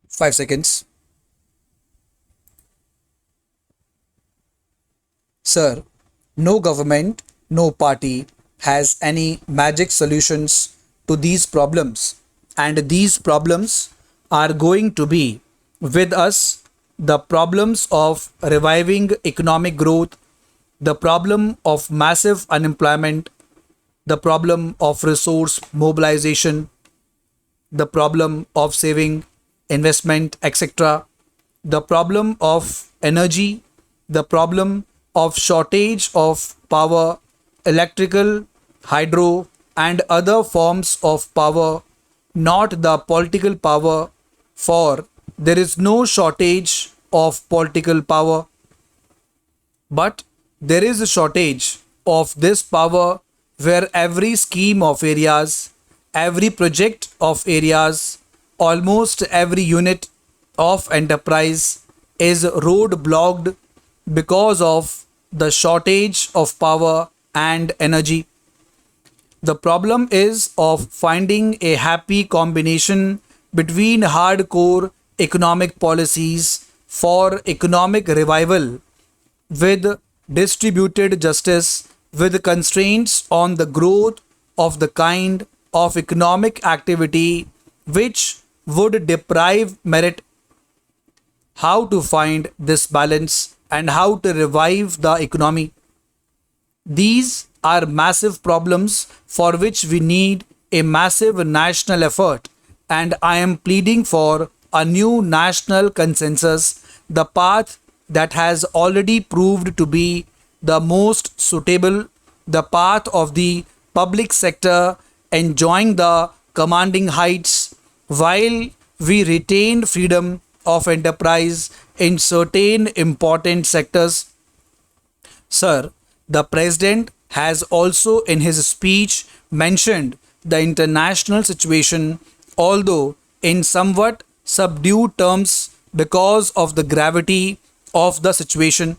5 seconds. Sir, no government, no party has any magic solutions to these problems. And these problems are going to be with us the problems of reviving economic growth, the problem of massive unemployment, the problem of resource mobilization, the problem of saving, investment, etc., the problem of energy, the problem of shortage of power, electrical, hydro, and other forms of power, not the political power, for there is no shortage of political power, but there is a shortage of this power where every scheme of areas, every project of areas, almost every unit of enterprise is roadblocked because of the shortage of power and energy. The problem is of finding a happy combination between hardcore economic policies for economic revival with distributed justice, with constraints on the growth of the kind of economic activity which would deprive merit. How to find this balance and how to revive the economy? These are massive problems for which we need a massive national effort, and I am pleading for a new national consensus, the path that has already proved to be the most suitable, the path of the public sector enjoying the commanding heights while we retain freedom of enterprise in certain important sectors. Sir, the President has also in his speech mentioned the international situation, although in somewhat subdued terms because of the gravity of the situation.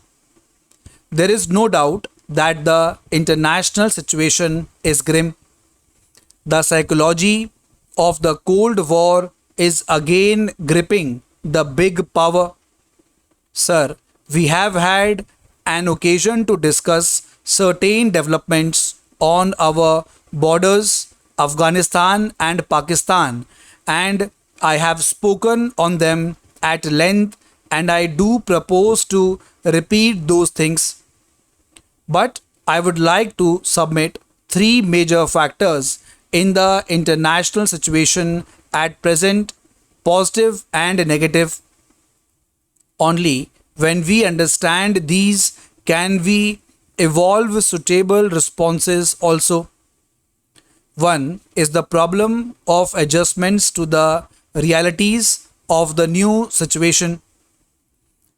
There is no doubt that the international situation is grim. The psychology of the Cold War is again gripping the big power. Sir, we have had an occasion to discuss certain developments on our borders, Afghanistan and Pakistan, and I have spoken on them at length, and I do propose to repeat those things. But I would like to submit three major factors in the international situation at present, positive and negative. Only when we understand these can we evolve suitable responses also. One is the problem of adjustments to the realities of the new situation.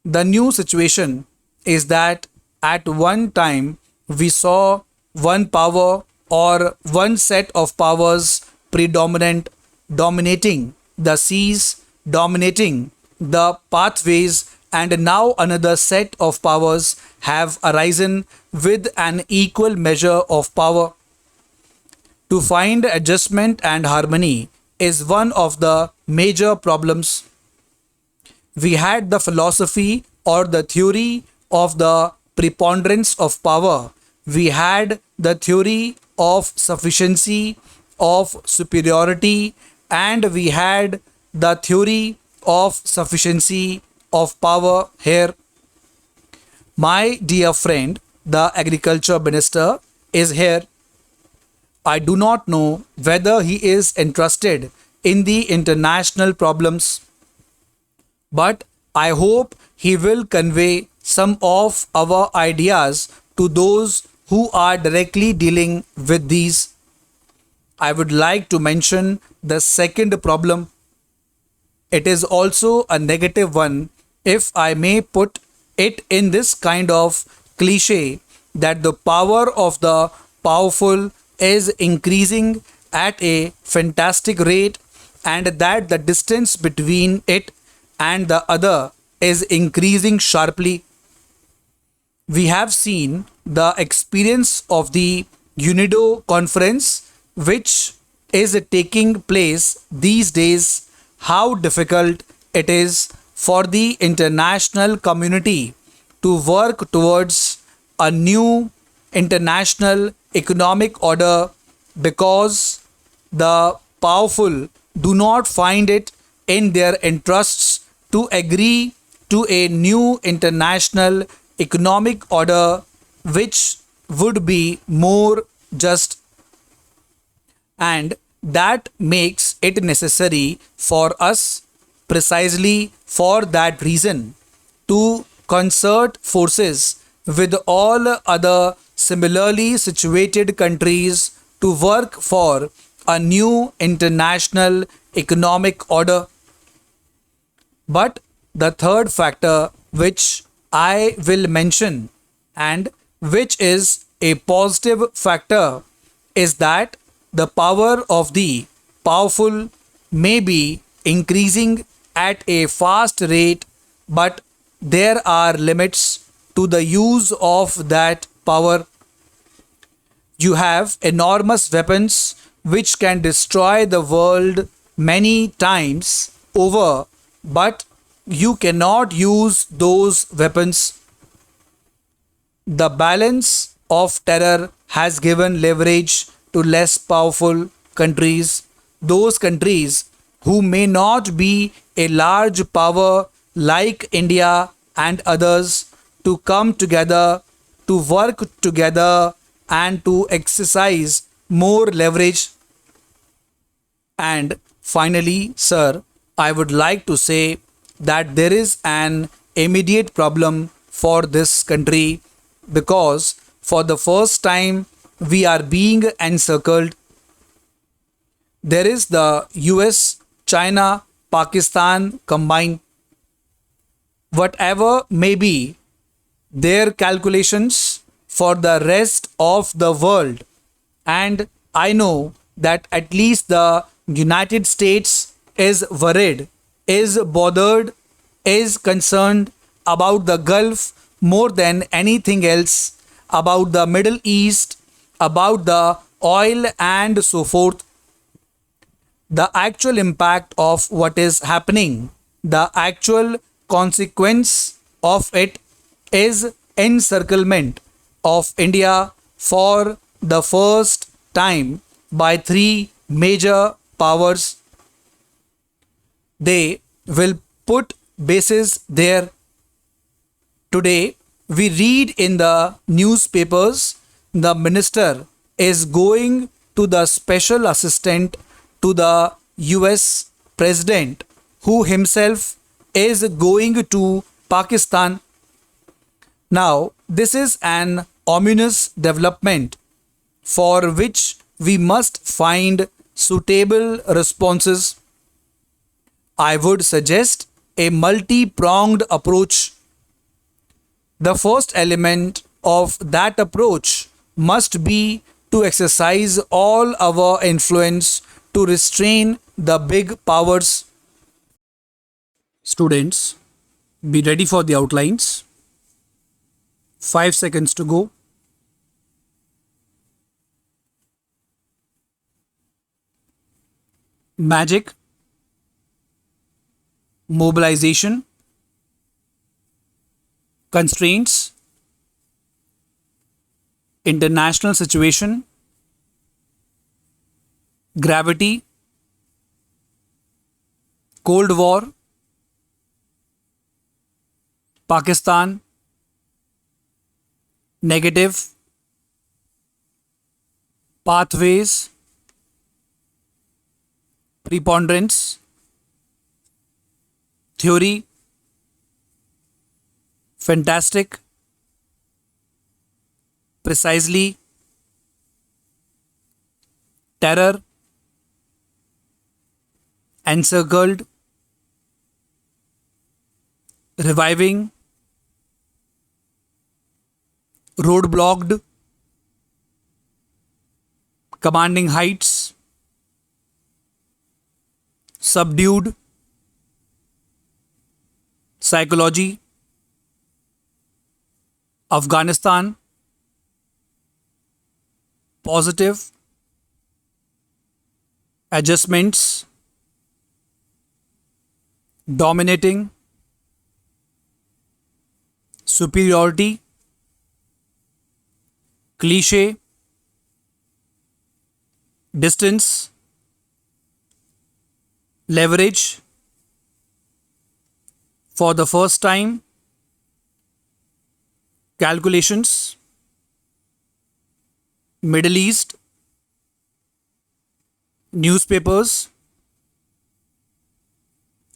The new situation is that at one time we saw one power or one set of powers predominant, dominating the seas, dominating the pathways, and now another set of powers have arisen with an equal measure of power. To find adjustment and harmony is one of the major problems. We had the philosophy or the theory of the preponderance of power. We had the theory of sufficiency, of superiority, and we had the theory of sufficiency of power here. My dear friend, the agriculture minister, is here. I do not know whether he is interested in the international problems, but I hope he will convey some of our ideas to those who are directly dealing with these. I would like to mention the second problem. It is also a negative one, if I may put it in this kind of cliche, that the power of the powerful is increasing at a fantastic rate, and that the distance between it and the other is increasing sharply. We have seen the experience of the UNIDO conference, which is taking place these days, how difficult it is for the international community to work towards a new international economic order because the powerful do not find it in their interests to agree to a new international economic order which would be more just, and that makes it necessary for us, precisely for that reason, to concert forces with all other similarly situated countries to work for a new international economic order. But the third factor which I will mention, and which is a positive factor, is that the power of the powerful may be increasing at a fast rate, but there are limits to the use of that power. You have enormous weapons which can destroy the world many times over, but you cannot use those weapons. The balance of terror has given leverage to less powerful countries, those countries who may not be a large power like India and others, to come together, to work together, and to exercise more leverage. And finally, sir, I would like to say that there is an immediate problem for this country because for the first time we are being encircled. There is the US, China, Pakistan combined. Whatever may be their calculations for the rest of the world, and I know that at least the United States is worried, is bothered, is concerned about the Gulf more than anything else, about the Middle East, about the oil, and so forth. The actual impact of what is happening, the actual consequence of it, is encirclement of India for the first time by three major powers. They will put bases there. Today, we read in the newspapers the minister is going to the special assistant to the US president, who himself is going to Pakistan. Now, this is an ominous development for which we must find suitable responses. I would suggest a multi pronged approach. The first element of that approach must be to exercise all our influence to restrain the big powers. Students, be ready for the outlines. 5 seconds to go. Magic, mobilization, constraints, international situation, gravity, Cold War, Pakistan, negative, pathways, preponderance, theory, fantastic, precisely, terror, encircled, reviving, roadblocked, commanding heights, subdued, psychology, Afghanistan, positive, adjustments, dominating, superiority, cliche, distance, leverage, for the first time, calculations, Middle East, newspapers,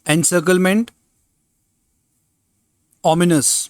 encirclement, ominous.